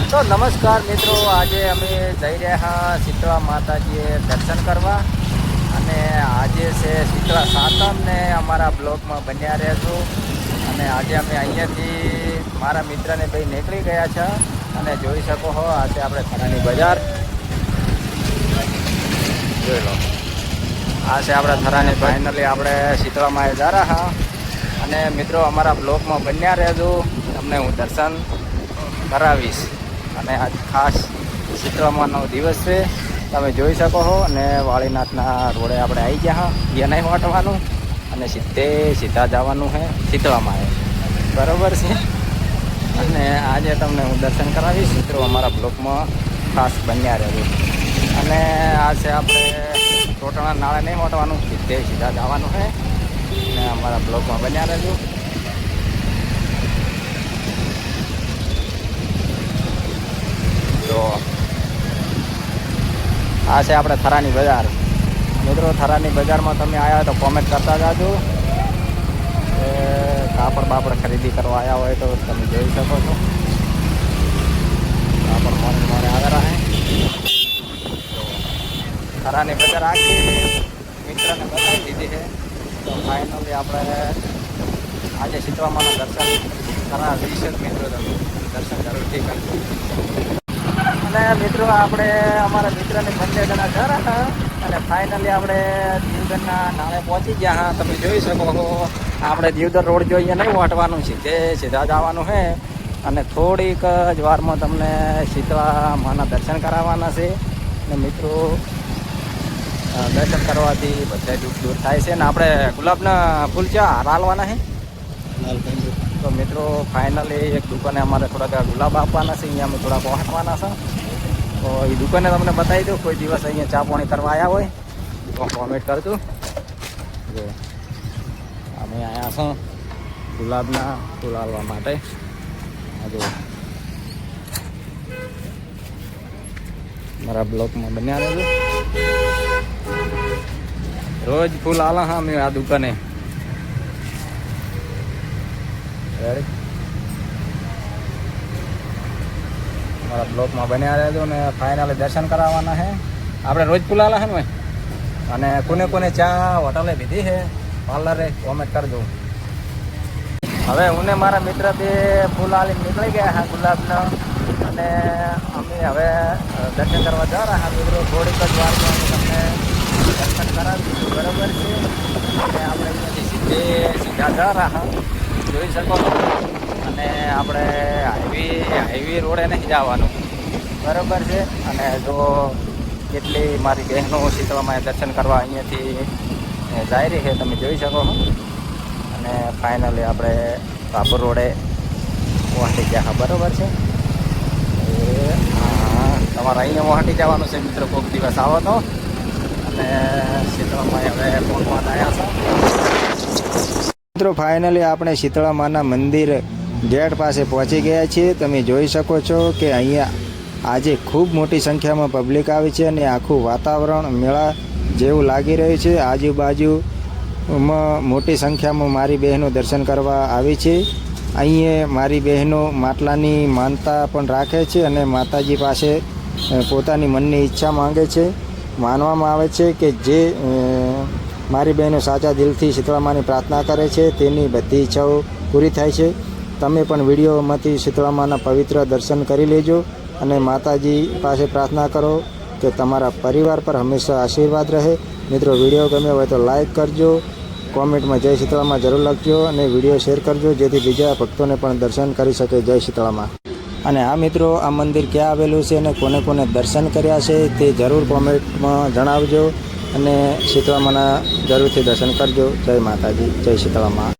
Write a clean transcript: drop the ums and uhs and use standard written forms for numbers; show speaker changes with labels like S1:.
S1: તો નમસ્કાર મિત્રો, આજે અમે જઈ રહ્યા શીતળા માતાજીએ દર્શન કરવા અને આજે છે શીતળા સાતમ ને અમારા બ્લોગમાં બન્યા રહેજો. અને આજે અમે અહીંયાથી મારા મિત્રને ભાઈ નીકળી ગયા છે અને જોઈ શકો છો આજે આપણે થરાની બજાર જોઈ લો. આ છે આપણે થરાની ફાઇનલી આપણે શીતળામાં જા રહ્યા અને મિત્રો અમારા બ્લોગમાં બન્યા રહેજો, તમને હું દર્શન કરાવીશ. અને આજ ખાસ શીતળામાનો દિવસ છે, તમે જોઈ શકો છો. અને વાળીનાથના રોડે આપણે આવી ગયા ગયા નહીં વાટવાનું અને સીધા જવાનું છે શીતળામાં, બરાબર છે. અને આજે તમને હું દર્શન કરાવીશ મિત્રો, અમારા બ્લોકમાં ખાસ બન્યા રહેજો. અને આ છે આપણે ટોટણા નાળે નહીં વાટવાનું, સીધા જવાનું છે અને અમારા બ્લોકમાં બન્યા રહેજો. તો આ છે આપણે થરાની બજાર મિત્રો. થરાની બજારમાં તમે આવ્યા તો કોમેન્ટ કરતા જાજો. કાપડ બાપડ ખરીદી કરવા આવ્યા હોય તો તમે જોઈ શકો છો. કાપડ મોરે આગળ રહે. થરાની બજાર આખી મિત્રને બતાવી દીધી છે. તો ફાઇનલી આપણે આજે શીતળામાના દર્શન કરાવીશ મિત્રો, તમે દર્શન જરૂરથી કરજો. અને મિત્રો આપણે અમારા મિત્રને બંને જણા ઘર હતા અને ફાઇનલી આપણે દીવદરના નાળે પહોંચી ગયા હા. તમે જોઈ શકો છો આપણે દીવદર રોડ જોઈએ નહીં વાટવાનું છે, તે સીધા જવાનું છે. અને થોડીક જ વારમાં તમને શીતળા માના દર્શન કરાવવાના છે. અને મિત્રો દર્શન કરવાથી બધા દુઃખ દૂર થાય છે. ને આપણે ગુલાબના ફૂલ ચા હાલવાના છે. તો મિત્રો ફાઇનલી એક દુકાને અમારે થોડાક ગુલાબ આપવાના છે, અહીંયા અમે થોડાક વાટવાના છે. તો એ દુકાને તમને બતાવી દઉં. કોઈ દિવસ અહીંયા ચા પાણી કરવા આવ્યા હોય તો કોમેન્ટ કરજો. જો અમે આવ્યા છો ગુલાબના ફૂલ હાલવા માટે. જો મારા બ્લોકમાં બન્યા રહેજો. રોજ ફૂલ હાલા હા અમે આ દુકાને. મારા બ્લોકમાં બન્યા રહેજો ને ફાઇનલી દર્શન કરાવવાના છે. આપણે રોજ ફૂલ હાલા છે ને. અને કોને કોને ચા હોટલે લીધી છે પાર્લરે કોમેન્ટ કરજો. હવે હું ને મારા મિત્ર બે ફૂલ હાલીને નીકળી ગયા હા ગુલાબના. અને અમે હવે દર્શન કરવા જા રહ્યા મિત્રો. થોડીક જ વારમાં તમને દર્શન કરાવીશું, બરાબર છે. અને આપણે અહીંયાથી સીધા જા રહ્યા જોઈ શકો છો. અને આપણે હાઈવે રોડે નહીં જવાનું, બરાબર છે. અને જો કેટલી મારી બહેનો શીતળામાં દર્શન કરવા અહીંયાથી જાય રહી છે, તમે જોઈ શકો છો. અને ફાઇનલી આપણે બાપુર રોડે પહોંચી ગયા, બરાબર છે. હા, તમારે અહીંયા પહોંચી જવાનું છે મિત્રો. કોઈક દિવસ આવો તો. અને શીતળામાં હવે પહોંચવા આવ્યા છો મિત્રો. ફાઇનલી આપણે શીતળામાના મંદિર ગેટ પાસે પહોંચી ગયા છીએ. તમે જોઈ શકો છો કે અહીંયા આજે ખૂબ મોટી સંખ્યામાં પબ્લિક આવી છે અને આખું વાતાવરણ મેળા જેવું લાગી રહ્યું છે. આજુબાજુમાં મોટી સંખ્યામાં મારી બહેનો દર્શન કરવા આવી છે. અહીંયા મારી બહેનો માટલાની માનતા પણ રાખે છે અને માતાજી પાસે પોતાની મનની ઈચ્છા માંગે છે. માનવામાં આવે છે કે જે મારી બહેનો સાચા દિલથી શીતળામાની પ્રાર્થના કરે છે તેની બધી ઈચ્છાઓ પૂરી થાય છે. તમે પણ વિડીયોમાંથી શીતળામાના પવિત્ર દર્શન કરી લેજો અને માતાજી પાસે પ્રાર્થના કરો કે તમારા પરિવાર પર હંમેશા આશીર્વાદ રહે. મિત્રો વિડીયો ગમ્યો હોય તો લાઈક કરજો, કોમેન્ટમાં જય શીતળામાં જરૂર લખજો અને વિડીયો શેર કરજો જેથી બીજા ભક્તોને પણ દર્શન કરી શકે. જય શીતળામાં. અને આ મિત્રો આ મંદિર ક્યાં આવેલું છે અને કોને કોને દર્શન કર્યા છે તે જરૂર કોમેન્ટમાં જણાવજો. અને શીતળામાના જરૂરથી દર્શન કરજો. જય માતાજી, જય શીતળામાં.